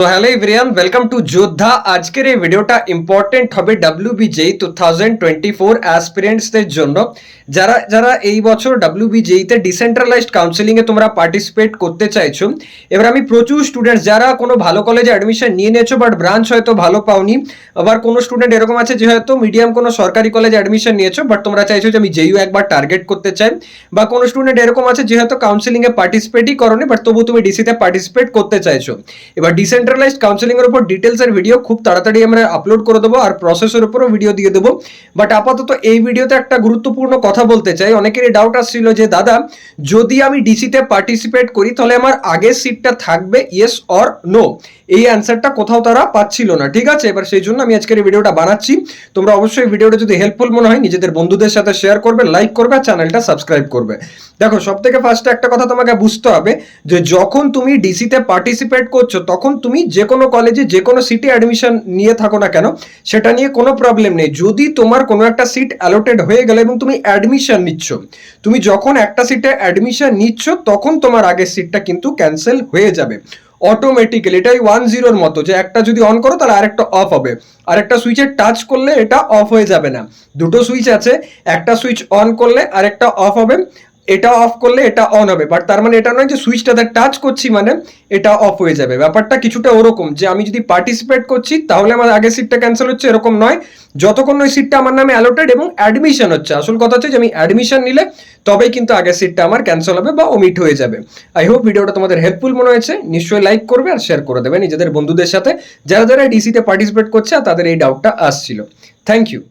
তো hello everyone, welcome to যোদ্ধা। আজকের এই ভিডিওটা ইম্পর্টেন্ট হবে WBJEE 2024 অ্যাসপিরেন্টসদের জন্য, যারা যারা এই বছর WBJEE-তে ডিসেন্ট্রালাইজড কাউন্সেলিংয়ে তোমরা পার্টিসিপেট করতে চাইছো। এবার আমি প্রচুর স্টুডেন্টস যারা কোনো ভালো কলেজে অ্যাডমিশন নিয়ে নিয়েছো বাট ব্রাঞ্চ হয়তো ভালো পাওনি, আবার কোনো স্টুডেন্ট এরকম আছে যে হয়তো মিডিয়াম কোনো সরকারি কলেজে অ্যাডমিশন নিয়েছো বাট তোমরা চাইছো যে আমি JEU একবার টার্গেট করতে চাই, বা কোনো স্টুডেন্ট এরকম আছে যে হয়তো কাউন্সেলিংয়ে পার্টিসিপেটই করোনি বাট তবু তুমি ডিসিতে পার্টিসিপেট করতে চাইছো। এবার ডিসেন্ট্রালাইজড কাউন্সেলিং এর উপর ডিটেলস এর ভিডিও খুব তাড়াতাড়ি আমরা আপলোড করে দেবো, আর প্রসেসের উপরও ভিডিও দিয়ে দেবো। বাট আপাতত এই ভিডিওতে একটা গুরুত্বপূর্ণ কথা বলতে চাই। অনেকেরই ডাউট আসছিল যে দাদা, যদি আমি ডিসিতে পার্টিসিপেট করি তাহলে আমার আগের সিটটা থাকবে, ইয়েস অর নো? এই অ্যান্সারটা কোথাও তারা পাচ্ছিল না। ঠিক আছে, এবার সেই জন্য আমি আজকের এই ভিডিওটা বানাচ্ছি। তোমরা অবশ্যই ভিডিওটা যদি হেল্পফুল মনে হয় নিজেদের বন্ধুদের সাথে শেয়ার করবে, লাইক করবে, আর চ্যানেলটা সাবস্ক্রাইব করবে। দেখো, সব থেকে ফার্স্টে একটা কথা তোমাকে বুঝতে হবে যে যখন তুমি ডিসিতে পার্টিসিপেট করছো তখন তুমি যে কোনো কলেজে যে কোনো সিটে অ্যাডমিশন নিয়ে থাকো না কেন, সেটা নিয়ে কোনো প্রবলেম নেই। যদি তোমার কোনো একটা সিট অ্যালোটেড হয়ে গেলে এবং তুমি অ্যাডমিশন নিচ্ছ, তুমি যখন একটা সিটে অ্যাডমিশন নিচ্ছ তখন তোমার আগের সিটটা কিন্তু ক্যান্সেল হয়ে যাবে অটোমেটিক্যালি। এটাই 1-0-র মতো, যে একটা যদি অন করো তাহলে আরেকটা অফ হবে, আরেকটা সুইচে টাচ করলে এটা অফ হয়ে যাবে না। দুটো সুইচ আছে, একটা সুইচ অন করলে আরেকটা অফ হবে, এটা অফ করলে এটা অন হবে। বাট তার মানে এটা নয় যে সুইচটাতে টাচ করছি মানে এটা অফ হয়ে যাবে। ব্যাপারটা কিছুটা ওরকম, যে আমি যদি পার্টিসিপেট করছি তাহলে আমার আগের সিটটা ক্যান্সেল হচ্ছে, এরকম নয়। যতক্ষণ ওই সিটটা আমার নামে অ্যালোটেড এবং অ্যাডমিশন হচ্ছে, আসল কথা হচ্ছে যে আমি অ্যাডমিশন নিলে তবেই কিন্তু আগের সিটটা আমার ক্যান্সেল হবে বা ওমিট হয়ে যাবে। আই হোপ ভিডিওটা তোমাদের হেল্পফুল মনে হয়েছে। নিশ্চয়ই লাইক করবে আর শেয়ার করে দেবে নিজেদের বন্ধুদের সাথে যারা যারা ডিসিতে পার্টিসিপেট করছে আর তাদের এই ডাউটটা আসছিল। Thank you.